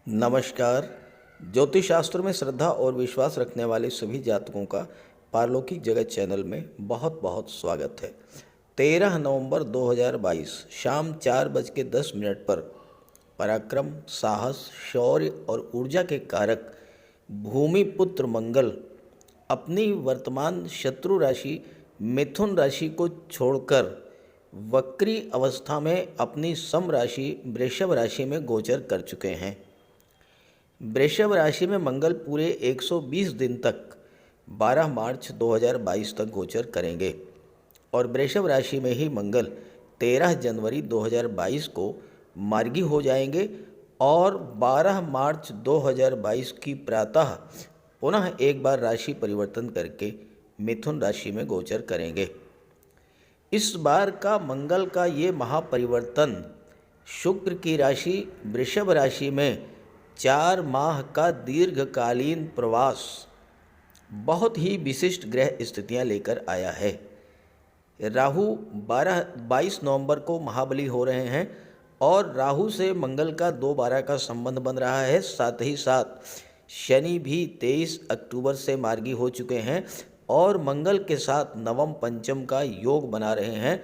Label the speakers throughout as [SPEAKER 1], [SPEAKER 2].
[SPEAKER 1] नमस्कार। ज्योतिष शास्त्र में श्रद्धा और विश्वास रखने वाले सभी जातकों का पारलौकिक जगत चैनल में बहुत बहुत स्वागत है। 13 नवंबर 2022 शाम 4:10 पर पराक्रम, साहस, शौर्य और ऊर्जा के कारक भूमि पुत्र मंगल अपनी वर्तमान शत्रु राशि मिथुन राशि को छोड़कर वक्री अवस्था में अपनी सम राशि वृषभ राशि में गोचर कर चुके हैं। वृषभ राशि में मंगल पूरे 120 दिन तक 12 मार्च 2022 तक गोचर करेंगे और वृषभ राशि में ही मंगल 13 जनवरी 2022 को मार्गी हो जाएंगे और 12 मार्च 2022 की प्रातः पुनः एक बार राशि परिवर्तन करके मिथुन राशि में गोचर करेंगे। इस बार का मंगल का ये महापरिवर्तन शुक्र की राशि वृषभ राशि में 4 माह का दीर्घकालीन प्रवास बहुत ही विशिष्ट ग्रह स्थितियां लेकर आया है। राहु 22 नवंबर को महाबली हो रहे हैं और राहु से मंगल का 2-12 का संबंध बन रहा है। साथ ही साथ शनि भी 23 अक्टूबर से मार्गी हो चुके हैं और मंगल के साथ नवम पंचम का योग बना रहे हैं,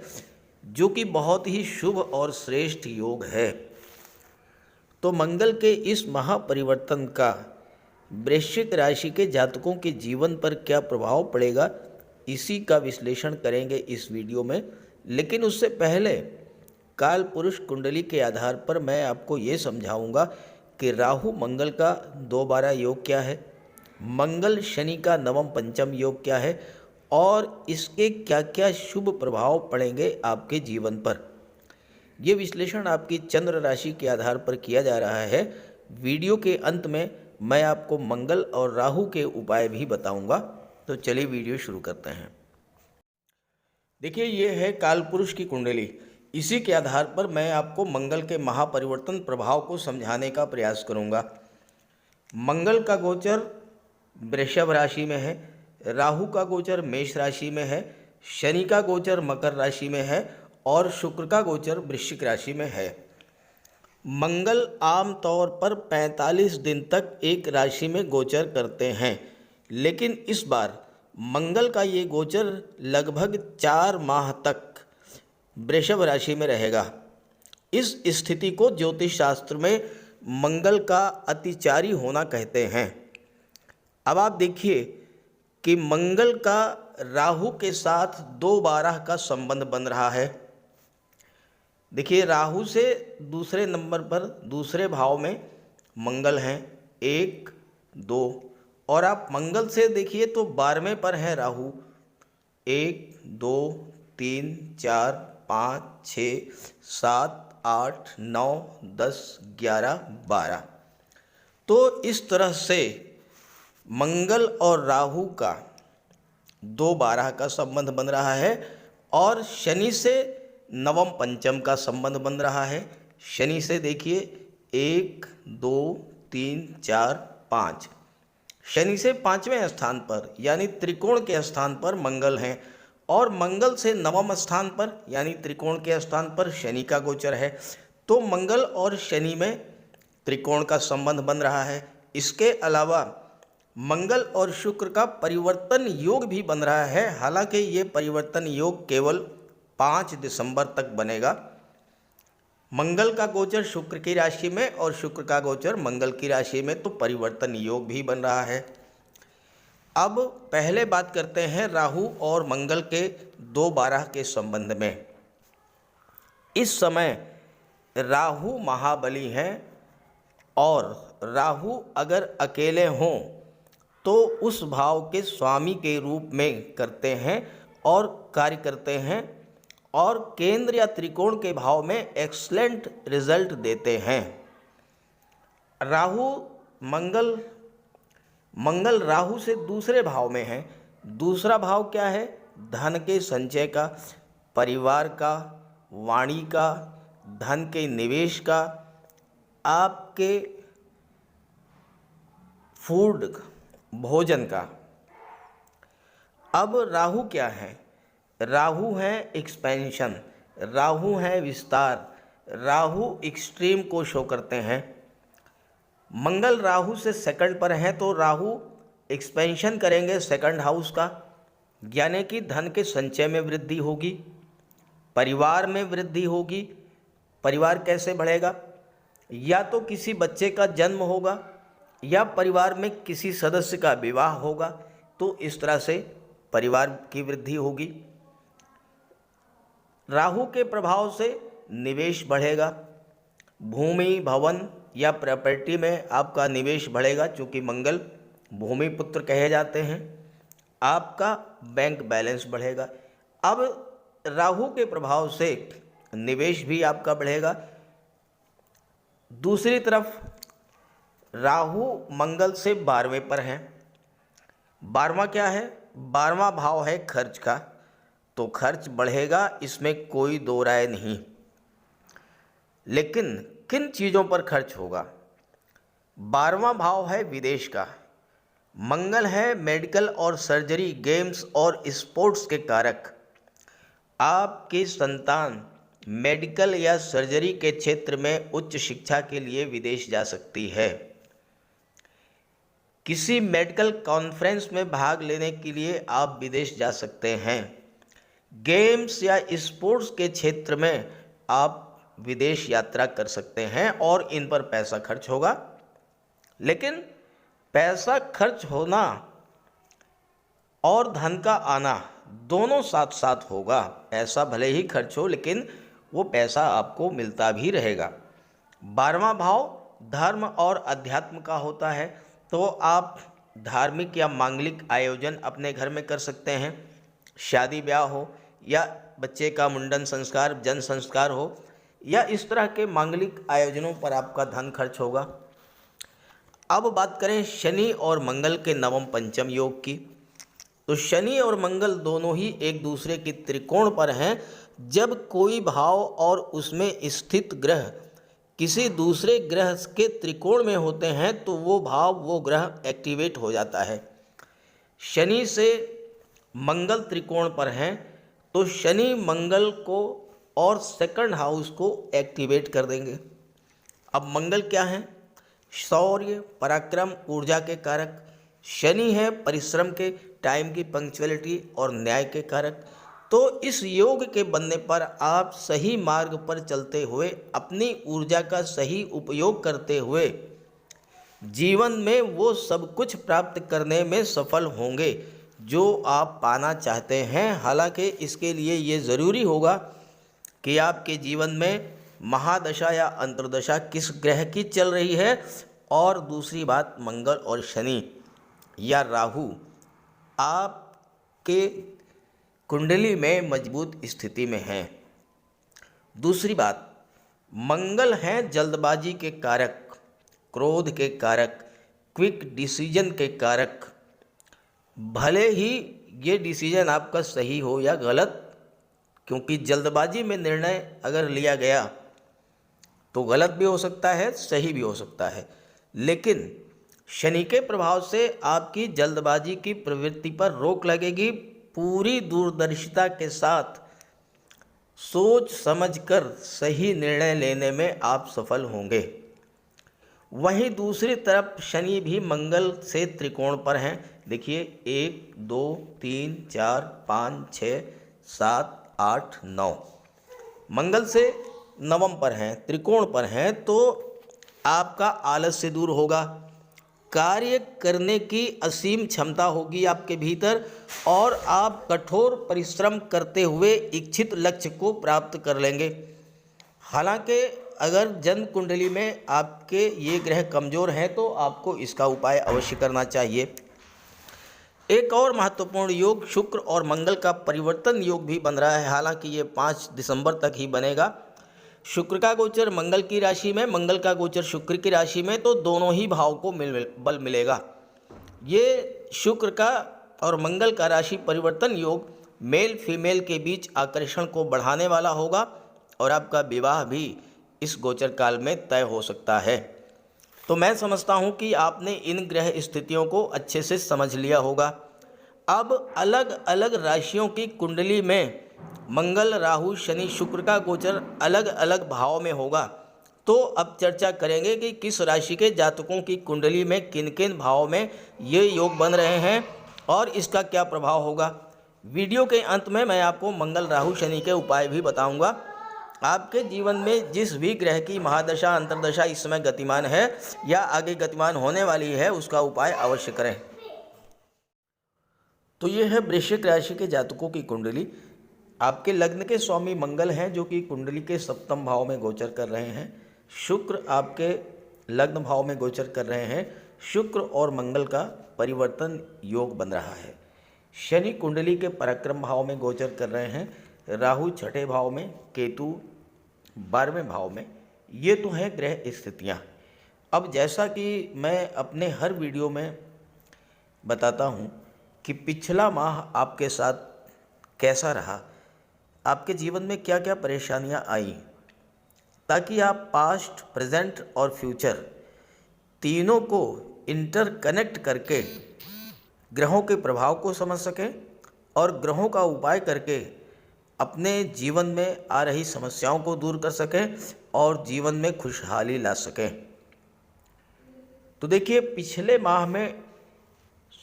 [SPEAKER 1] जो कि बहुत ही शुभ और श्रेष्ठ योग है। तो मंगल के इस महापरिवर्तन का वृश्चिक राशि के जातकों के जीवन पर क्या प्रभाव पड़ेगा, इसी का विश्लेषण करेंगे इस वीडियो में। लेकिन उससे पहले काल पुरुष कुंडली के आधार पर मैं आपको ये समझाऊंगा कि राहु मंगल का 2-12 योग क्या है, मंगल शनि का नवम पंचम योग क्या है और इसके क्या क्या शुभ प्रभाव पड़ेंगे आपके जीवन पर। ये विश्लेषण आपकी चंद्र राशि के आधार पर किया जा रहा है। वीडियो के अंत में मैं आपको मंगल और राहु के उपाय भी बताऊंगा। तो चलिए वीडियो शुरू करते हैं। देखिए, ये है कालपुरुष की कुंडली। इसी के आधार पर मैं आपको मंगल के महापरिवर्तन प्रभाव को समझाने का प्रयास करूंगा। मंगल का गोचर वृषभ राशि में है, राहु का गोचर मेष राशि में है, शनि का गोचर मकर राशि में है और शुक्र का गोचर वृश्चिक राशि में है। मंगल आमतौर पर 45 दिन तक एक राशि में गोचर करते हैं, लेकिन इस बार मंगल का ये गोचर लगभग 4 माह तक वृषभ राशि में रहेगा। इस स्थिति को ज्योतिष शास्त्र में मंगल का अतिचारी होना कहते हैं। अब आप देखिए कि मंगल का राहु के साथ 2-12 का संबंध बन रहा है। देखिए, राहु से दूसरे नंबर पर दूसरे भाव में मंगल हैं 1, 2 और आप मंगल से देखिए तो 12वें पर है राहु 1, 2, 3, 4, 5, 6, 7, 8, 9, 10, 11, 12। तो इस तरह से मंगल और राहु का 2-12 का संबंध बन रहा है और शनि से नवम पंचम का संबंध बन रहा है। शनि से देखिए 1, 2, 3, 4, 5। शनि से 5वें स्थान पर यानी त्रिकोण के स्थान पर मंगल हैं और मंगल से नवम स्थान पर यानी त्रिकोण के स्थान पर शनि का गोचर है। तो मंगल और शनि में त्रिकोण का संबंध बन रहा है। इसके अलावा मंगल और शुक्र का परिवर्तन योग भी बन रहा है। हालांकि ये परिवर्तन योग केवल 5 दिसंबर तक बनेगा। मंगल का गोचर शुक्र की राशि में और शुक्र का गोचर मंगल की राशि में, तो परिवर्तन योग भी बन रहा है। अब पहले बात करते हैं राहु और मंगल के 2-12 के संबंध में। इस समय राहु महाबली हैं और राहु अगर अकेले हों तो उस भाव के स्वामी के रूप में करते हैं और कार्य करते हैं और केंद्र या त्रिकोण के भाव में एक्सलेंट रिजल्ट देते हैं। राहु मंगल राहु से दूसरे भाव में है। दूसरा भाव क्या है? धन के संचय का, परिवार का, वाणी का, धन के निवेश का, आपके फूड भोजन का। अब राहु क्या है? राहु है एक्सपेंशन, राहु है विस्तार, राहु एक्सट्रीम को शो करते हैं। मंगल राहु से सेकंड पर हैं तो राहु एक्सपेंशन करेंगे सेकंड हाउस का, यानी कि धन के संचय में वृद्धि होगी, परिवार में वृद्धि होगी। परिवार कैसे बढ़ेगा? या तो किसी बच्चे का जन्म होगा या परिवार में किसी सदस्य का विवाह होगा, तो इस तरह से परिवार की वृद्धि होगी। राहु के प्रभाव से निवेश बढ़ेगा, भूमि भवन या प्रॉपर्टी में आपका निवेश बढ़ेगा, चूँकि मंगल भूमि पुत्र कहे जाते हैं। आपका बैंक बैलेंस बढ़ेगा। अब राहु के प्रभाव से निवेश भी आपका बढ़ेगा। दूसरी तरफ राहु मंगल से 12वें पर हैं। 12वां क्या है? 12वां भाव है खर्च का, तो खर्च बढ़ेगा, इसमें कोई दो राय नहीं। लेकिन किन चीज़ों पर खर्च होगा? 12वां भाव है विदेश का। मंगल है मेडिकल और सर्जरी, गेम्स और स्पोर्ट्स के कारक। आपकी संतान मेडिकल या सर्जरी के क्षेत्र में उच्च शिक्षा के लिए विदेश जा सकती है। किसी मेडिकल कॉन्फ्रेंस में भाग लेने के लिए आप विदेश जा सकते हैं। गेम्स या स्पोर्ट्स के क्षेत्र में आप विदेश यात्रा कर सकते हैं और इन पर पैसा खर्च होगा। लेकिन पैसा खर्च होना और धन का आना दोनों साथ साथ होगा। पैसा भले ही खर्च हो, लेकिन वो पैसा आपको मिलता भी रहेगा। 12वां भाव धर्म और अध्यात्म का होता है, तो आप धार्मिक या मांगलिक आयोजन अपने घर में कर सकते हैं। शादी ब्याह हो या बच्चे का मुंडन संस्कार, जन संस्कार हो, या इस तरह के मांगलिक आयोजनों पर आपका धन खर्च होगा। अब बात करें शनि और मंगल के नवम पंचम योग की, तो शनि और मंगल दोनों ही एक दूसरे की त्रिकोण पर हैं। जब कोई भाव और उसमें स्थित ग्रह किसी दूसरे ग्रह के त्रिकोण में होते हैं तो वो भाव, वो ग्रह एक्टिवेट हो जाता है। शनि से मंगल त्रिकोण पर हैं तो शनि मंगल को और सेकंड हाउस को एक्टिवेट कर देंगे। अब मंगल क्या है? शौर्य, पराक्रम, ऊर्जा के कारक। शनि है परिश्रम के, टाइम की पंक्चुअलिटी और न्याय के कारक। तो इस योग के बनने पर आप सही मार्ग पर चलते हुए, अपनी ऊर्जा का सही उपयोग करते हुए जीवन में वो सब कुछ प्राप्त करने में सफल होंगे जो आप पाना चाहते हैं। हालांकि इसके लिए ये ज़रूरी होगा कि आपके जीवन में महादशा या अंतर्दशा किस ग्रह की चल रही है, और दूसरी बात मंगल और शनि या राहु आपके कुंडली में मजबूत स्थिति में हैं। दूसरी बात, मंगल हैं जल्दबाजी के कारक, क्रोध के कारक, क्विक डिसीजन के कारक। भले ही ये डिसीजन आपका सही हो या गलत, क्योंकि जल्दबाजी में निर्णय अगर लिया गया तो गलत भी हो सकता है, सही भी हो सकता है। लेकिन शनि के प्रभाव से आपकी जल्दबाजी की प्रवृत्ति पर रोक लगेगी। पूरी दूरदर्शिता के साथ सोच समझकर सही निर्णय लेने में आप सफल होंगे। वहीं दूसरी तरफ शनि भी मंगल से त्रिकोण पर हैं। देखिए 1 2 3 4 5 6 7 8 9 मंगल से नवम पर हैं, त्रिकोण पर हैं, तो आपका आलस्य दूर होगा, कार्य करने की असीम क्षमता होगी आपके भीतर और आप कठोर परिश्रम करते हुए इच्छित लक्ष्य को प्राप्त कर लेंगे। हालांकि अगर जन्म कुंडली में आपके ये ग्रह कमज़ोर हैं तो आपको इसका उपाय अवश्य करना चाहिए। एक और महत्वपूर्ण योग शुक्र और मंगल का परिवर्तन योग भी बन रहा है। हालांकि ये 5 दिसंबर तक ही बनेगा। शुक्र का गोचर मंगल की राशि में, मंगल का गोचर शुक्र की राशि में, तो दोनों ही भाव को बल मिलेगा। ये शुक्र का और मंगल का राशि परिवर्तन योग मेल फीमेल के बीच आकर्षण को बढ़ाने वाला होगा और आपका विवाह भी इस गोचर काल में तय हो सकता है। तो मैं समझता हूँ कि आपने इन ग्रह स्थितियों को अच्छे से समझ लिया होगा। अब अलग अलग राशियों की कुंडली में मंगल, राहु, शनि, शुक्र का गोचर अलग अलग भाव में होगा, तो अब चर्चा करेंगे कि किस राशि के जातकों की कुंडली में किन किन भावों में ये योग बन रहे हैं और इसका क्या प्रभाव होगा। वीडियो के अंत में मैं आपको मंगल राहु शनि के उपाय भी बताऊंगा। आपके जीवन में जिस भी ग्रह की महादशा अंतर्दशा इस समय गतिमान है या आगे गतिमान होने वाली है, उसका उपाय अवश्य करें। तो ये है वृश्चिक राशि के जातकों की कुंडली। आपके लग्न के स्वामी मंगल हैं, जो कि कुंडली के सप्तम भाव में गोचर कर रहे हैं। शुक्र आपके लग्न भाव में गोचर कर रहे हैं। शुक्र और मंगल का परिवर्तन योग बन रहा है। शनि कुंडली के पराक्रम भाव में गोचर कर रहे हैं। राहु छठे भाव में, केतु 12वें भाव में। ये तो हैं ग्रह स्थितियाँ। अब जैसा कि मैं अपने हर वीडियो में बताता हूँ कि पिछला माह आपके साथ कैसा रहा, आपके जीवन में क्या क्या परेशानियाँ आई, ताकि आप पास्ट, प्रेजेंट और फ्यूचर तीनों को इंटरकनेक्ट करके ग्रहों के प्रभाव को समझ सकें और ग्रहों का उपाय करके अपने जीवन में आ रही समस्याओं को दूर कर सकें और जीवन में खुशहाली ला सकें। तो देखिए, पिछले माह में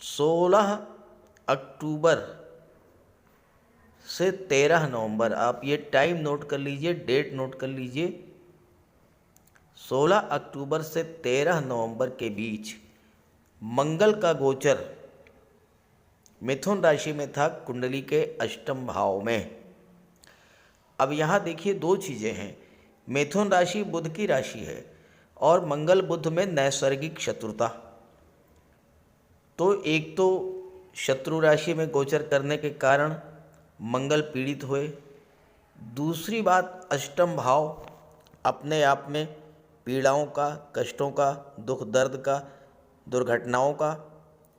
[SPEAKER 1] 16 अक्टूबर से 13 नवंबर, आप ये टाइम नोट कर लीजिए, डेट नोट कर लीजिए। 16 अक्टूबर से 13 नवंबर के बीच मंगल का गोचर मिथुन राशि में था, कुंडली के अष्टम भाव में। अब यहाँ देखिए, दो चीज़ें हैं। मिथुन राशि बुध की राशि है और मंगल बुध में नैसर्गिक शत्रुता। तो एक तो शत्रु राशि में गोचर करने के कारण मंगल पीड़ित हुए। दूसरी बात, अष्टम भाव अपने आप में पीड़ाओं का, कष्टों का, दुख दर्द का, दुर्घटनाओं का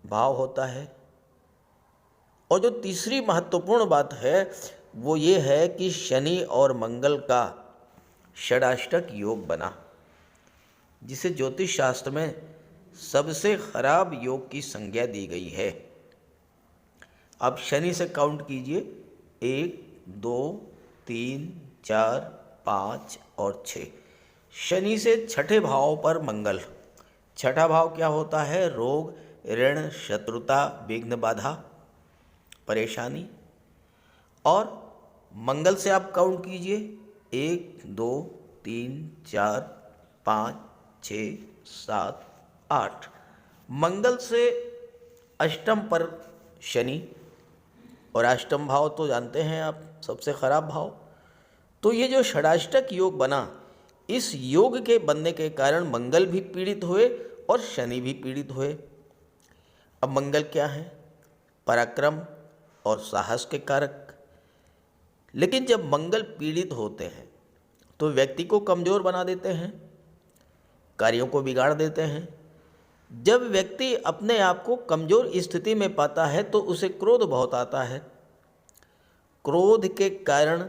[SPEAKER 1] भाव होता है। और जो तीसरी महत्वपूर्ण बात है वो ये है कि शनि और मंगल का षडाष्टक योग बना, जिसे ज्योतिष शास्त्र में सबसे खराब योग की संज्ञा दी गई है। अब शनि से काउंट कीजिए, 1, 2, 3, 4, 5 और 6। शनि से छठे भाव पर मंगल। छठा भाव क्या होता है? रोग, ऋण, शत्रुता, विघ्न, बाधा, परेशानी। और मंगल से आप काउंट कीजिए, 1, 2, 3, 4, 5, 6, 7, 8। मंगल से अष्टम पर शनि, और अष्टम भाव तो जानते हैं आप, सबसे खराब भाव। तो ये जो षडाष्टक योग बना, इस योग के बनने के कारण मंगल भी पीड़ित हुए और शनि भी पीड़ित हुए। अब मंगल क्या है? पराक्रम और साहस के कारक। लेकिन जब मंगल पीड़ित होते हैं तो व्यक्ति को कमज़ोर बना देते हैं, कार्यों को बिगाड़ देते हैं। जब व्यक्ति अपने आप को कमज़ोर स्थिति में पाता है तो उसे क्रोध बहुत आता है। क्रोध के कारण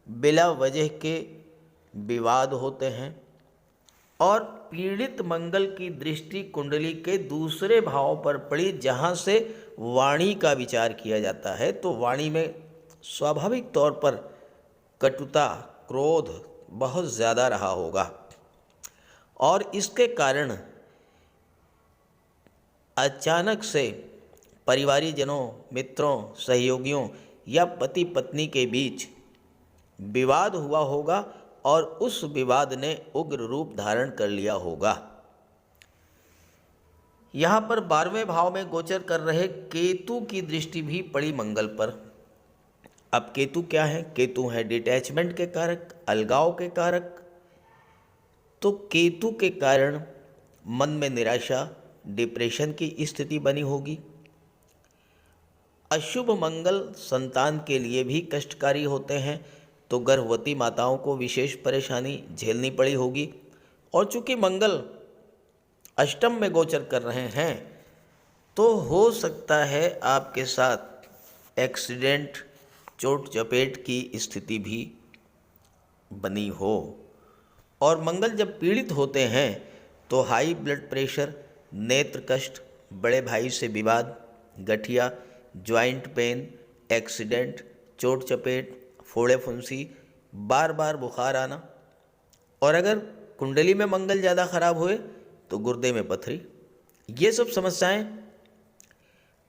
[SPEAKER 1] बिला वजह के विवाद होते हैं। और पीड़ित मंगल की दृष्टि कुंडली के दूसरे भाव पर पड़ी, जहाँ से वाणी का विचार किया जाता है। तो वाणी में स्वाभाविक तौर पर कटुता, क्रोध बहुत ज़्यादा रहा होगा और इसके कारण अचानक से परिवारीजनों, मित्रों, सहयोगियों या पति पत्नी के बीच विवाद हुआ होगा और उस विवाद ने उग्र रूप धारण कर लिया होगा। यहाँ पर 12वें भाव में गोचर कर रहे केतु की दृष्टि भी पड़ी मंगल पर। अब केतु क्या है? केतु है डिटैचमेंट के कारक, अलगाव के कारक। तो केतु के कारण मन में निराशा, डिप्रेशन की स्थिति बनी होगी। अशुभ मंगल संतान के लिए भी कष्टकारी होते हैं, तो गर्भवती माताओं को विशेष परेशानी झेलनी पड़ी होगी। और चूंकि मंगल अष्टम में गोचर कर रहे हैं तो हो सकता है आपके साथ एक्सीडेंट, चोट चपेट की स्थिति भी बनी हो। और मंगल जब पीड़ित होते हैं तो हाई ब्लड प्रेशर, नेत्र कष्ट, बड़े भाई से विवाद, गठिया, ज्वाइंट पेन, एक्सीडेंट, चोट चपेट, फोड़े फुंसी, बार बार बुखार आना। और अगर कुंडली में मंगल ज़्यादा खराब हुए तो गुर्दे में पथरी, ये सब समस्याएं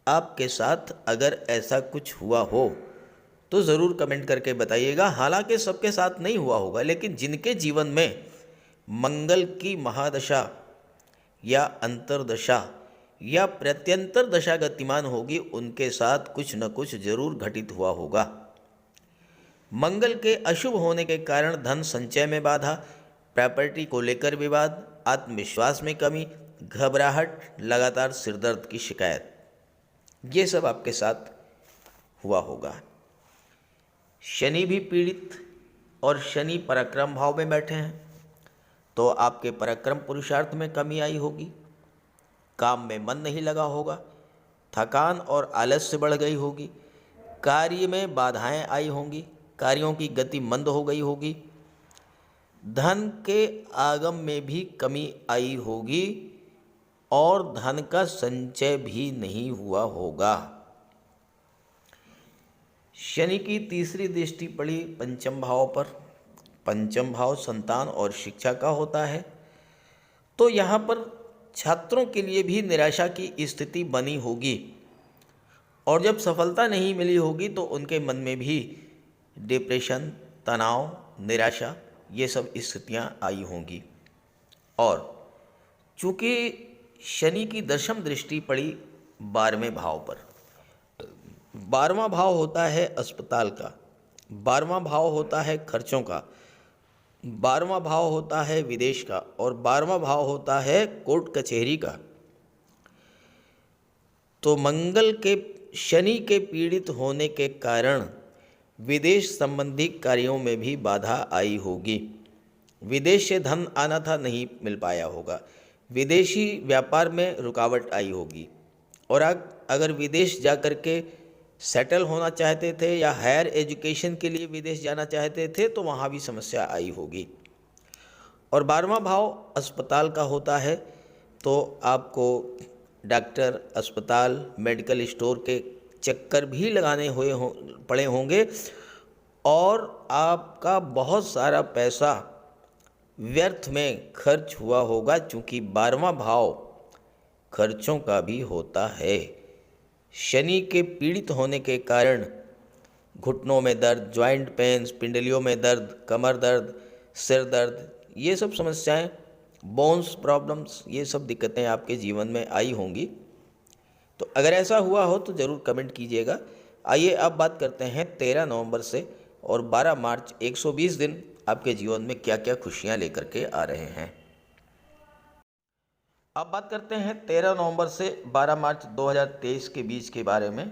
[SPEAKER 1] आपके साथ अगर ऐसा कुछ हुआ हो तो ज़रूर कमेंट करके बताइएगा। हालांकि सबके साथ नहीं हुआ होगा, लेकिन जिनके जीवन में मंगल की महादशा या अंतर्दशा या प्रत्यंतर दशा गतिमान होगी, उनके साथ कुछ न कुछ जरूर घटित हुआ होगा। मंगल के अशुभ होने के कारण धन संचय में बाधा, प्रॉपर्टी को लेकर विवाद, आत्मविश्वास में कमी, घबराहट, लगातार सिरदर्द की शिकायत, ये सब आपके साथ हुआ होगा। शनि भी पीड़ित और शनि पराक्रम भाव में बैठे हैं तो आपके पराक्रम पुरुषार्थ में कमी आई होगी, काम में मन नहीं लगा होगा, थकान और आलस्य बढ़ गई होगी, कार्य में बाधाएं आई होंगी, कार्यों की गति मंद हो गई होगी, धन के आगम में भी कमी आई होगी और धन का संचय भी नहीं हुआ होगा। शनि की तीसरी दृष्टि पड़ी पंचम भाव पर। पंचम भाव संतान और शिक्षा का होता है, तो यहाँ पर छात्रों के लिए भी निराशा की स्थिति बनी होगी और जब सफलता नहीं मिली होगी तो उनके मन में भी डिप्रेशन, तनाव, निराशा, ये सब स्थितियाँ आई होंगी। और चूँकि शनि की दशम दृष्टि पड़ी 12वें भाव पर, 12वां भाव होता है अस्पताल का, 12वां भाव होता है खर्चों का, 12वां भाव होता है विदेश का और 12वां भाव होता है कोर्ट कचहरी का। तो मंगल के शनि के पीड़ित होने के कारण विदेश संबंधी कार्यों में भी बाधा आई होगी। विदेश से धन आना था, नहीं मिल पाया होगा, विदेशी व्यापार में रुकावट आई होगी और अगर विदेश जा कर के सेटल होना चाहते थे या हायर एजुकेशन के लिए विदेश जाना चाहते थे तो वहाँ भी समस्या आई होगी। और 12वां भाव अस्पताल का होता है, तो आपको डॉक्टर, अस्पताल, मेडिकल स्टोर के चक्कर भी लगाने पड़े होंगे और आपका बहुत सारा पैसा व्यर्थ में खर्च हुआ होगा, चूँकि 12वां भाव खर्चों का भी होता है। शनि के पीड़ित होने के कारण घुटनों में दर्द, जॉइंट पेन्स, पिंडलियों में दर्द, कमर दर्द, सिर दर्द, ये सब समस्याएं, बोन्स प्रॉब्लम्स, ये सब दिक्कतें आपके जीवन में आई होंगी। तो अगर ऐसा हुआ हो तो ज़रूर कमेंट कीजिएगा। आइए अब बात करते हैं 13 नवंबर से और 12 मार्च 120 दिन आपके जीवन में क्या क्या खुशियां लेकर के आ रहे हैं। अब बात करते हैं 13 नवंबर से 12 मार्च 2023 के बीच के बारे में।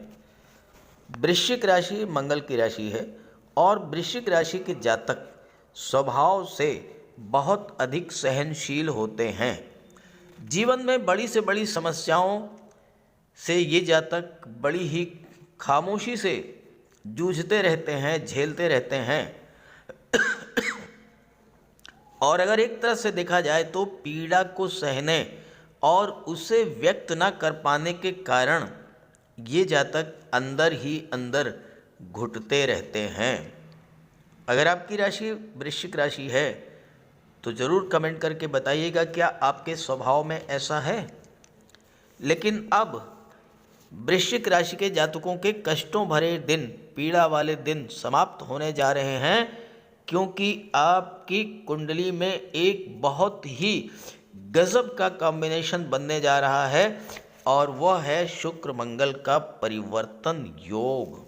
[SPEAKER 1] वृश्चिक राशि मंगल की राशि है और वृश्चिक राशि के जातक स्वभाव से बहुत अधिक सहनशील होते हैं। जीवन में बड़ी से बड़ी समस्याओं से ये जातक बड़ी ही खामोशी से जूझते रहते हैं, झेलते रहते हैं और अगर एक तरह से देखा जाए तो पीड़ा को सहने और उसे व्यक्त ना कर पाने के कारण ये जातक अंदर ही अंदर घुटते रहते हैं। अगर आपकी राशि वृश्चिक राशि है तो ज़रूर कमेंट करके बताइएगा क्या आपके स्वभाव में ऐसा है। लेकिन अब वृश्चिक राशि के जातकों के कष्टों भरे दिन, पीड़ा वाले दिन समाप्त होने जा रहे हैं, क्योंकि आपकी कुंडली में एक बहुत ही गजब का कॉम्बिनेशन बनने जा रहा है और वह है शुक्र मंगल का परिवर्तन योग।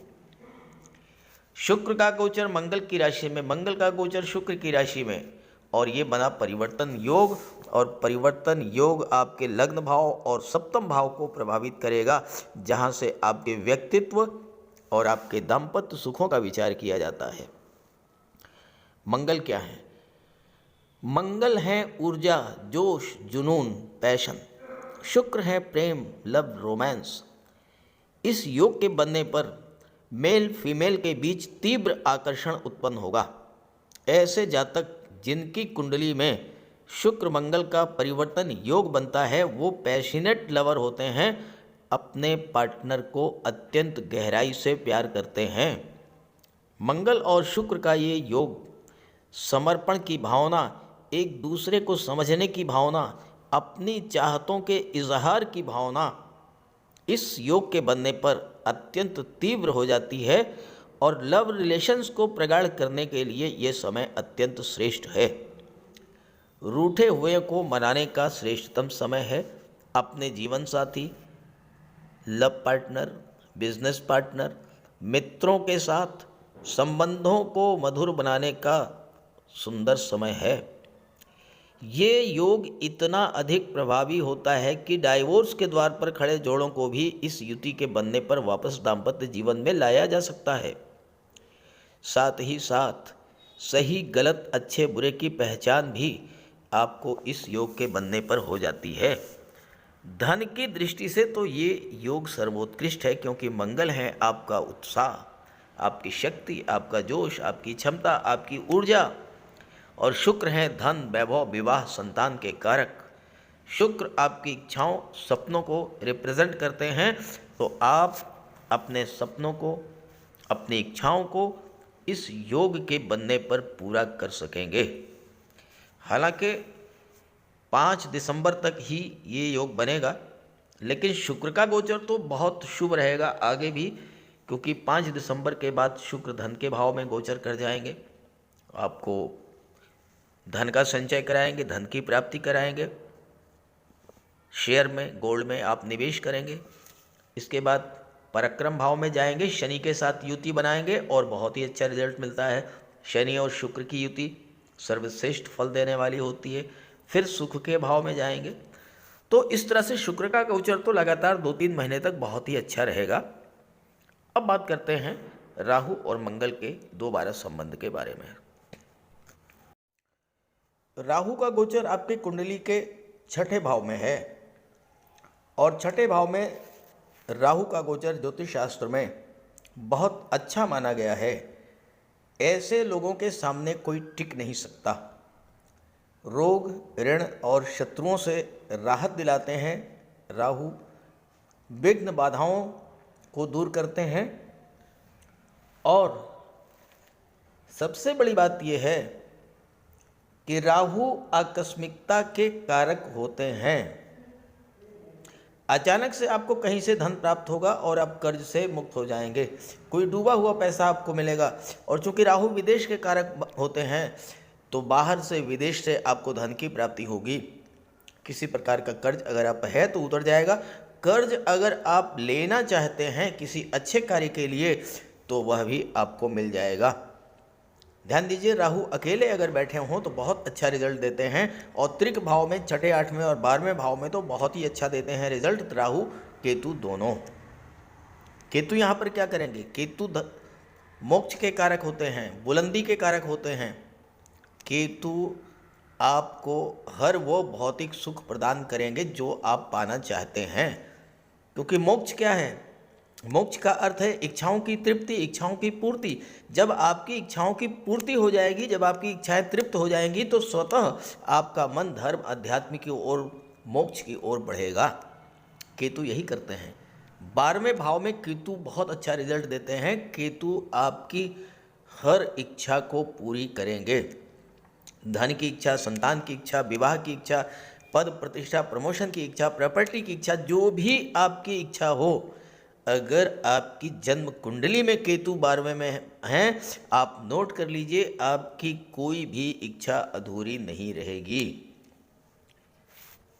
[SPEAKER 1] शुक्र का गोचर मंगल की राशि में, मंगल का गोचर शुक्र की राशि में और ये बना परिवर्तन योग। और परिवर्तन योग आपके लग्न भाव और सप्तम भाव को प्रभावित करेगा, जहाँ से आपके व्यक्तित्व और आपके दाम्पत्य सुखों का विचार किया जाता है। मंगल क्या है? मंगल है ऊर्जा, जोश, जुनून, पैशन। शुक्र है प्रेम, लव, रोमांस। इस योग के बनने पर मेल फीमेल के बीच तीव्र आकर्षण उत्पन्न होगा। ऐसे जातक जिनकी कुंडली में शुक्र मंगल का परिवर्तन योग बनता है वो पैशनेट लवर होते हैं, अपने पार्टनर को अत्यंत गहराई से प्यार करते हैं। मंगल और शुक्र का ये योग समर्पण की भावना, एक दूसरे को समझने की भावना, अपनी चाहतों के इजहार की भावना इस योग के बनने पर अत्यंत तीव्र हो जाती है और लव रिलेशंस को प्रगाढ़ करने के लिए ये समय अत्यंत श्रेष्ठ है। रूठे हुए को मनाने का श्रेष्ठतम समय है। अपने जीवन साथी, लव पार्टनर, बिजनेस पार्टनर, मित्रों के साथ संबंधों को मधुर बनाने का सुंदर समय है। ये योग इतना अधिक प्रभावी होता है कि डाइवोर्स के द्वार पर खड़े जोड़ों को भी इस युति के बनने पर वापस दाम्पत्य जीवन में लाया जा सकता है। साथ ही साथ सही गलत अच्छे बुरे की पहचान भी आपको इस योग के बनने पर हो जाती है। धन की दृष्टि से तो ये योग सर्वोत्कृष्ट है, क्योंकि मंगल है आपका उत्साह, आपकी शक्ति, आपका जोश, आपकी क्षमता, आपकी ऊर्जा, और शुक्र है धन, वैभव, विवाह, संतान के कारक। शुक्र आपकी इच्छाओं, सपनों को रिप्रेजेंट करते हैं, तो आप अपने सपनों को, अपनी इच्छाओं को इस योग के बनने पर पूरा कर सकेंगे। हालांकि 5 दिसंबर तक ही ये योग बनेगा, लेकिन शुक्र का गोचर तो बहुत शुभ रहेगा आगे भी, क्योंकि 5 दिसंबर के बाद शुक्र धन के भाव में गोचर कर जाएंगे, आपको धन का संचय कराएंगे, धन की प्राप्ति कराएंगे, शेयर में, गोल्ड में आप निवेश करेंगे। इसके बाद पराक्रम भाव में जाएंगे, शनि के साथ युति बनाएंगे और बहुत ही अच्छा रिजल्ट मिलता है। शनि और शुक्र की युति सर्वश्रेष्ठ फल देने वाली होती है। फिर सुख के भाव में जाएंगे। तो इस तरह से शुक्र का गोचर तो लगातार 2-3 महीने तक बहुत ही अच्छा रहेगा। अब बात करते हैं राहु और मंगल के दोबारा संबंध के बारे में। राहु का गोचर आपकी कुंडली के 6ठे भाव में है, और 6ठे भाव में राहु का गोचर ज्योतिष शास्त्र में बहुत अच्छा माना गया है। ऐसे लोगों के सामने कोई टिक नहीं सकता। रोग, ऋण और शत्रुओं से राहत दिलाते हैं राहु, विघ्न बाधाओं को दूर करते हैं, और सबसे बड़ी बात यह है कि राहु आकस्मिकता के कारक होते हैं। अचानक से आपको कहीं से धन प्राप्त होगा और आप कर्ज से मुक्त हो जाएंगे। कोई डूबा हुआ पैसा आपको मिलेगा, और चूंकि राहु विदेश के कारक होते हैं, तो बाहर से, विदेश से आपको धन की प्राप्ति होगी। किसी प्रकार का कर्ज अगर आप है तो उतर जाएगा। कर्ज अगर आप लेना चाहते हैं किसी अच्छे कार्य के लिए, तो वह भी आपको मिल जाएगा। ध्यान दीजिए, राहु अकेले अगर बैठे हों तो बहुत अच्छा रिजल्ट देते हैं, और त्रिक भाव में 6ठे, 8वें और 12वें भाव में तो बहुत ही अच्छा देते हैं रिजल्ट राहु केतु दोनों। केतु यहाँ पर क्या करेंगे? केतु मोक्ष के कारक होते हैं, बुलंदी के कारक होते हैं। केतु आपको हर वो भौतिक सुख प्रदान करेंगे जो आप पाना चाहते हैं, क्योंकि मोक्ष क्या है? मोक्ष का अर्थ है इच्छाओं की तृप्ति, इच्छाओं की पूर्ति। जब आपकी इच्छाओं की पूर्ति हो जाएगी, जब आपकी इच्छाएं तृप्त हो जाएंगी, तो स्वतः आपका मन धर्म, अध्यात्म की ओर, मोक्ष की ओर बढ़ेगा। केतु यही करते हैं। 12वें भाव में केतु बहुत अच्छा रिजल्ट देते हैं। केतु आपकी हर इच्छा को पूरी करेंगे। धन की इच्छा, संतान की इच्छा, विवाह की इच्छा, पद प्रतिष्ठा, प्रमोशन की इच्छा, प्रॉपर्टी की इच्छा, जो भी आपकी इच्छा हो, अगर आपकी जन्म कुंडली में केतु 12वें में हैं, आप नोट कर लीजिए, आपकी कोई भी इच्छा अधूरी नहीं रहेगी।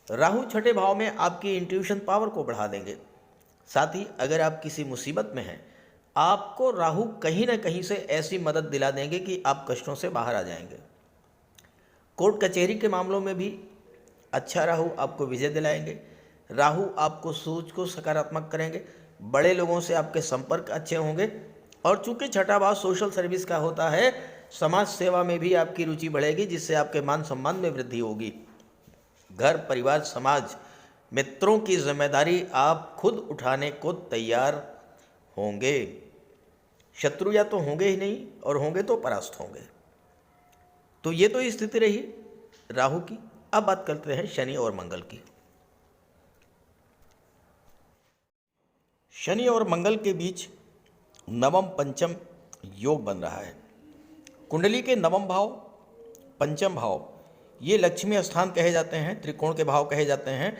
[SPEAKER 1] राहु 6ठे भाव में आपकी इंट्यूशन पावर को बढ़ा देंगे। साथ ही अगर आप किसी मुसीबत में हैं, आपको राहु कहीं ना कहीं से ऐसी मदद दिला देंगे कि आप कष्टों से बाहर आ जाएंगे। कोर्ट कचहरी के मामलों में भी अच्छा राहु आपको विजय दिलाएंगे। राहु आपको सोच को सकारात्मक करेंगे। बड़े लोगों से आपके संपर्क अच्छे होंगे, और चूंकि 6ठा भाव सोशल सर्विस का होता है, समाज सेवा में भी आपकी रुचि बढ़ेगी, जिससे आपके मान सम्मान में वृद्धि होगी। घर, परिवार, समाज, मित्रों की जिम्मेदारी आप खुद उठाने को तैयार होंगे। शत्रु या तो होंगे ही नहीं, और होंगे तो परास्त होंगे। तो ये तो स्थिति रही राहु की। अब बात करते हैं शनि और मंगल की। शनि और मंगल के बीच नवम पंचम योग बन रहा है। कुंडली के नवम भाव, पंचम भाव ये लक्ष्मी स्थान कहे जाते हैं, त्रिकोण के भाव कहे जाते हैं।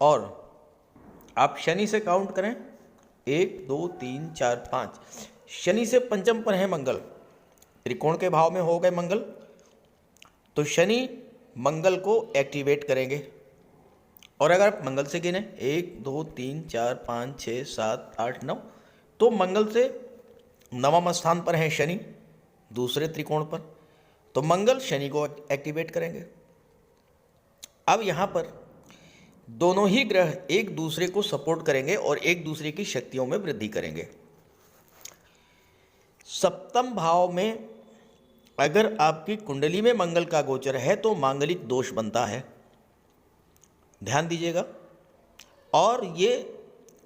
[SPEAKER 1] और आप शनि से काउंट करें, 1 2 3 4 5, शनि से पंचम पर है मंगल, त्रिकोण के भाव में हो गए मंगल, तो शनि मंगल को एक्टिवेट करेंगे। और अगर आप मंगल से गिने 1 2 3 4 5 6 7 8 9, तो मंगल से नवम स्थान पर है शनि दूसरे त्रिकोण पर, तो मंगल शनि को एक्टिवेट करेंगे। अब यहाँ पर दोनों ही ग्रह एक दूसरे को सपोर्ट करेंगे और एक दूसरे की शक्तियों में वृद्धि करेंगे। सप्तम भाव में अगर आपकी कुंडली में मंगल का गोचर है तो मांगलिक दोष बनता है, ध्यान दीजिएगा। और ये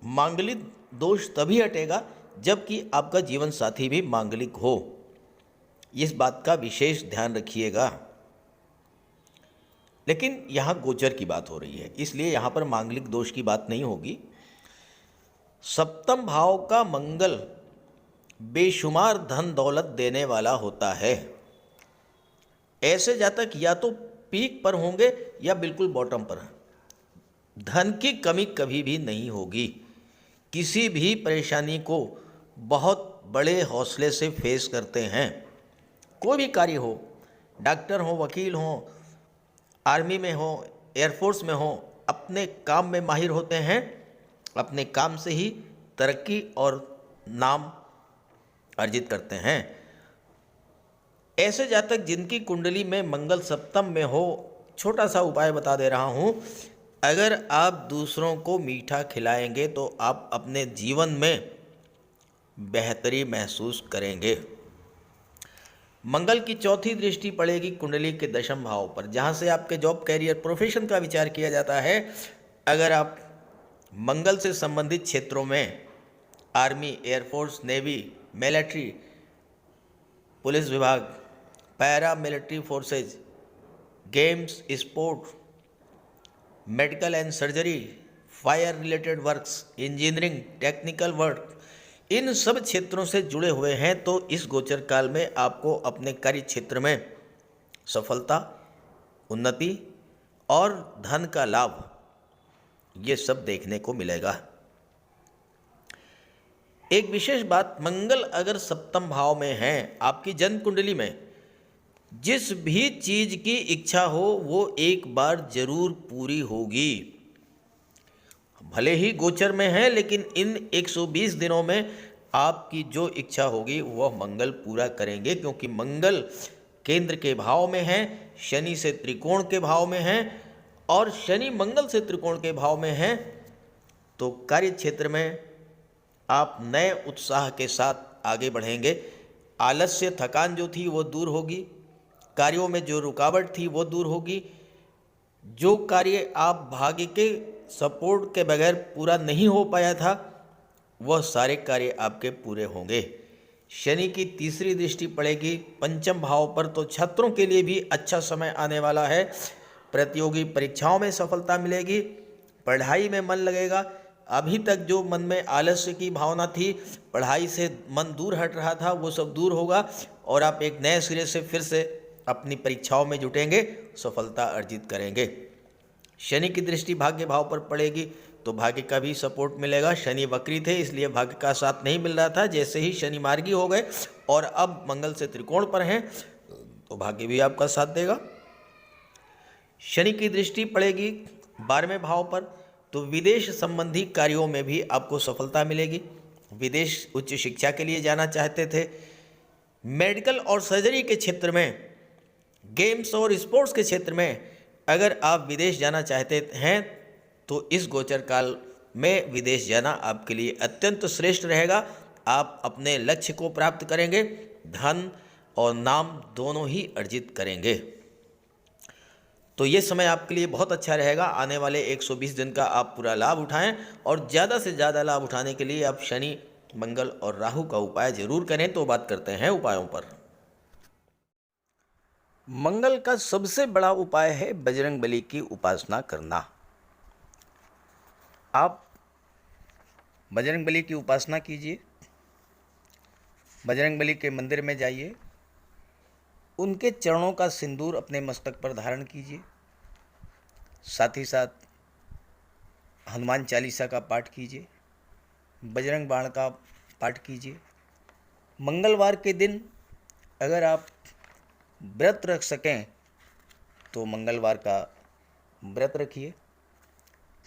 [SPEAKER 1] मांगलिक दोष तभी हटेगा जबकि आपका जीवन साथी भी मांगलिक हो, इस बात का विशेष ध्यान रखिएगा। लेकिन यहाँ गोचर की बात हो रही है, इसलिए यहाँ पर मांगलिक दोष की बात नहीं होगी। सप्तम भाव का मंगल बेशुमार धन दौलत देने वाला होता है। ऐसे जातक या तो पीक पर होंगे या बिल्कुल बॉटम पर। धन की कमी कभी भी नहीं होगी। किसी भी परेशानी को बहुत बड़े हौसले से फेस करते हैं। कोई भी कार्य हो, डॉक्टर हो, वकील हो, आर्मी में हो, एयरफोर्स में हो, अपने काम में माहिर होते हैं। अपने काम से ही तरक्की और नाम अर्जित करते हैं। ऐसे जातक जिनकी कुंडली में मंगल सप्तम में हो, छोटा सा उपाय बता दे रहा हूँ। अगर आप दूसरों को मीठा खिलाएंगे तो आप अपने जीवन में बेहतरी महसूस करेंगे। मंगल की चौथी दृष्टि पड़ेगी कुंडली के दशम भाव पर, जहाँ से आपके जॉब, कैरियर, प्रोफेशन का विचार किया जाता है। अगर आप मंगल से संबंधित क्षेत्रों में army, air force, navy, military, police विभाग, para military forces, games, sport, medical and surgery, fire related works, engineering, technical work, इन सब क्षेत्रों से जुड़े हुए हैं तो इस गोचर काल में आपको अपने कार्य क्षेत्र में सफलता, उन्नति और धन का लाभ, ये सब देखने को मिलेगा। एक विशेष बात, मंगल अगर सप्तम भाव में है आपकी जन्म कुंडली में, जिस भी चीज की इच्छा हो वो एक बार जरूर पूरी होगी। भले ही गोचर में है, लेकिन इन 120 दिनों में आपकी जो इच्छा होगी वह मंगल पूरा करेंगे, क्योंकि मंगल केंद्र के भाव में है, शनि से त्रिकोण के भाव में है, और शनि मंगल से त्रिकोण के भाव में है। तो कार्य क्षेत्र में आप नए उत्साह के साथ आगे बढ़ेंगे। आलस्य, थकान जो थी वो दूर होगी, कार्यों में जो रुकावट थी वो दूर होगी। जो कार्य आप भाग्य के सपोर्ट के बगैर पूरा नहीं हो पाया था, वह सारे कार्य आपके पूरे होंगे। शनि की तीसरी दृष्टि पड़ेगी पंचम भाव पर, तो छात्रों के लिए भी अच्छा समय आने वाला है। प्रतियोगी परीक्षाओं में सफलता मिलेगी, पढ़ाई में मन लगेगा। अभी तक जो मन में आलस्य की भावना थी, पढ़ाई से मन दूर हट रहा था, वो सब दूर होगा और आप एक नए सिरे से फिर से अपनी परीक्षाओं में जुटेंगे, सफलता अर्जित करेंगे। शनि की दृष्टि भाग्य भाव पर पड़ेगी तो भाग्य का भी सपोर्ट मिलेगा। शनि वक्री थे इसलिए भाग्य का साथ नहीं मिल रहा था, जैसे ही शनि मार्गी हो गए और अब मंगल से त्रिकोण पर हैं तो भाग्य भी आपका साथ देगा। शनि की दृष्टि पड़ेगी 12वें भाव पर, तो विदेश संबंधी कार्यों में भी आपको सफलता मिलेगी। विदेश उच्च शिक्षा के लिए जाना चाहते थे, मेडिकल और सर्जरी के क्षेत्र में, गेम्स और स्पोर्ट्स के क्षेत्र में अगर आप विदेश जाना चाहते हैं तो इस गोचर काल में विदेश जाना आपके लिए अत्यंत श्रेष्ठ रहेगा। आप अपने लक्ष्य को प्राप्त करेंगे, धन और नाम दोनों ही अर्जित करेंगे। तो ये समय आपके लिए बहुत अच्छा रहेगा। आने वाले 120 दिन का आप पूरा लाभ उठाएं और ज़्यादा से ज़्यादा लाभ उठाने के लिए आप शनि, मंगल और राहु का उपाय जरूर करें। तो बात करते हैं उपायों पर। मंगल का सबसे बड़ा उपाय है बजरंग बली की उपासना करना। आप बजरंग बली की उपासना कीजिए, बजरंग बली के मंदिर में जाइए, उनके चरणों का सिंदूर अपने मस्तक पर धारण कीजिए। साथ ही साथ हनुमान चालीसा का पाठ कीजिए, बजरंग बाण का पाठ कीजिए। मंगलवार के दिन अगर आप व्रत रख सकें तो मंगलवार का व्रत रखिए।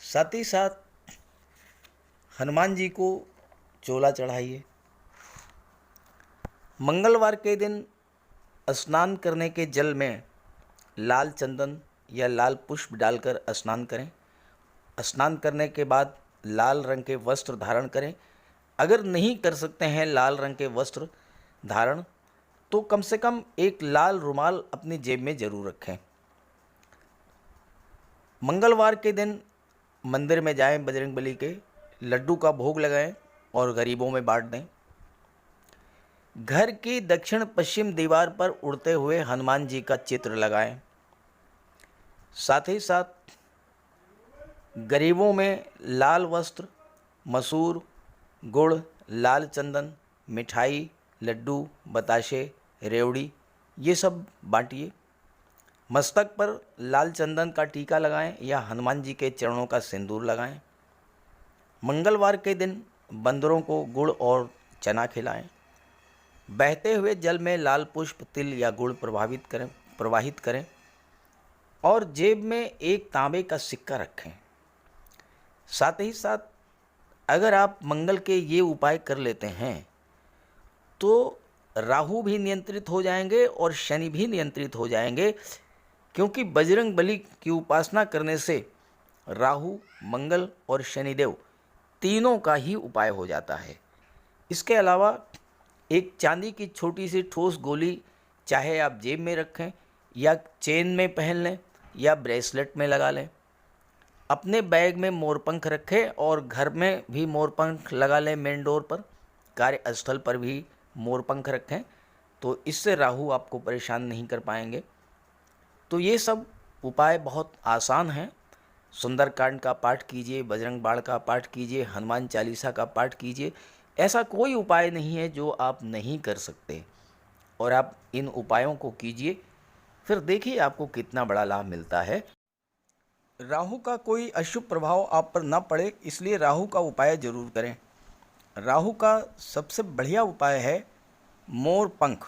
[SPEAKER 1] साथ ही साथ हनुमान जी को चोला चढ़ाइए। मंगलवार के दिन स्नान करने के जल में लाल चंदन या लाल पुष्प डालकर स्नान करें। स्नान करने के बाद लाल रंग के वस्त्र धारण करें। अगर नहीं कर सकते हैं लाल रंग के वस्त्र धारण, तो कम से कम एक लाल रुमाल अपनी जेब में जरूर रखें। मंगलवार के दिन मंदिर में जाएं, बजरंगबली के लड्डू का भोग लगाएं और गरीबों में बांट दें। घर की दक्षिण पश्चिम दीवार पर उड़ते हुए हनुमान जी का चित्र लगाएं। साथ ही साथ गरीबों में लाल वस्त्र, मसूर, गुड़, लाल चंदन, मिठाई, लड्डू, बताशे, रेवड़ी ये सब बांटिए। मस्तक पर लाल चंदन का टीका लगाएं या हनुमान जी के चरणों का सिंदूर लगाएं। मंगलवार के दिन बंदरों को गुड़ और चना खिलाएं। बहते हुए जल में लाल पुष्प, तिल या गुड़ प्रवाहित करें और जेब में एक तांबे का सिक्का रखें। साथ ही साथ अगर आप मंगल के ये उपाय कर लेते हैं तो राहु भी नियंत्रित हो जाएंगे और शनि भी नियंत्रित हो जाएंगे, क्योंकि बजरंग बली की उपासना करने से राहु, मंगल और शनिदेव तीनों का ही उपाय हो जाता है। इसके अलावा एक चांदी की छोटी सी ठोस गोली चाहे आप जेब में रखें या चेन में पहन लें या ब्रेसलेट में लगा लें। अपने बैग में मोरपंख रखें और घर में भी मोरपंख लगा लें। मेन डोर पर, कार्यस्थल पर भी मोरपंख रखें, तो इससे राहु आपको परेशान नहीं कर पाएंगे। तो ये सब उपाय बहुत आसान हैं। सुंदरकांड का पाठ कीजिए, बजरंग बाण का पाठ कीजिए, हनुमान चालीसा का पाठ कीजिए। ऐसा कोई उपाय नहीं है जो आप नहीं कर सकते, और आप इन उपायों को कीजिए, फिर देखिए आपको कितना बड़ा लाभ मिलता है। राहु का कोई अशुभ प्रभाव आप पर न पड़े, इसलिए राहु का उपाय जरूर करें। राहु का सबसे बढ़िया उपाय है मोर पंख।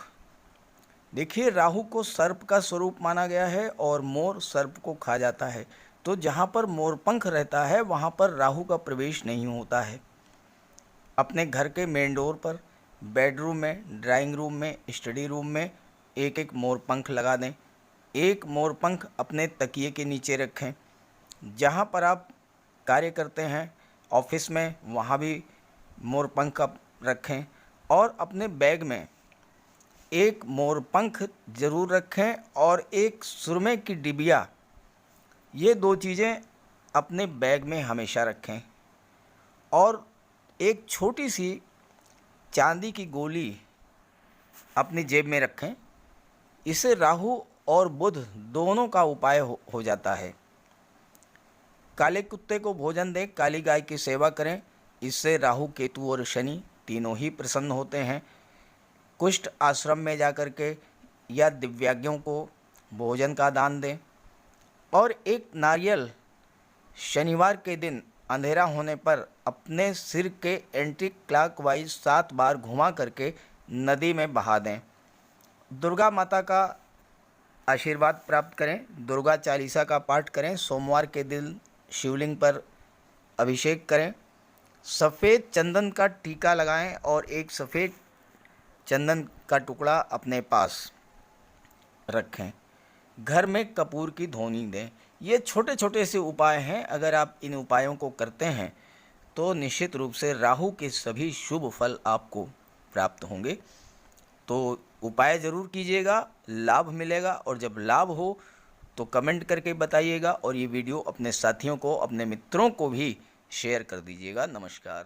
[SPEAKER 1] देखिए, राहु को सर्प का स्वरूप माना गया है और मोर सर्प को खा जाता है, तो जहाँ पर मोर पंख रहता है वहाँ पर राहु का प्रवेश नहीं होता है। अपने घर के मेन डोर पर, बेडरूम में, ड्राइंग रूम में, स्टडी रूम में एक एक मोर पंख लगा दें। एक मोर पंख अपने तकिए के नीचे रखें। जहाँ पर आप कार्य करते हैं ऑफिस में, वहाँ भी मोर पंख रखें और अपने बैग में एक मोर पंख ज़रूर रखें और एक सुरमे की डिबिया, ये दो चीज़ें अपने बैग में हमेशा रखें। और एक छोटी सी चांदी की गोली अपनी जेब में रखें। इससे राहु और बुध दोनों का उपाय हो जाता है। काले कुत्ते को भोजन दें, काली गाय की सेवा करें, इससे राहु, केतु और शनि तीनों ही प्रसन्न होते हैं। कुष्ठ आश्रम में जाकर के या दिव्यांगों को भोजन का दान दें। और एक नारियल शनिवार के दिन अंधेरा होने पर अपने सिर के एंटी क्लॉकवाइज 7 बार घुमा करके नदी में बहा दें। दुर्गा माता का आशीर्वाद प्राप्त करें। दुर्गा चालीसा का पाठ करें। सोमवार के दिन शिवलिंग पर अभिषेक करें। सफ़ेद चंदन का टीका लगाएं और एक सफ़ेद चंदन का टुकड़ा अपने पास रखें। घर में कपूर की धूनी दें। ये छोटे छोटे से उपाय हैं। अगर आप इन उपायों को करते हैं तो निश्चित रूप से राहु के सभी शुभ फल आपको प्राप्त होंगे। तो उपाय ज़रूर कीजिएगा, लाभ मिलेगा। और जब लाभ हो तो कमेंट करके बताइएगा और ये वीडियो अपने साथियों को, अपने मित्रों को भी शेयर कर दीजिएगा। नमस्कार।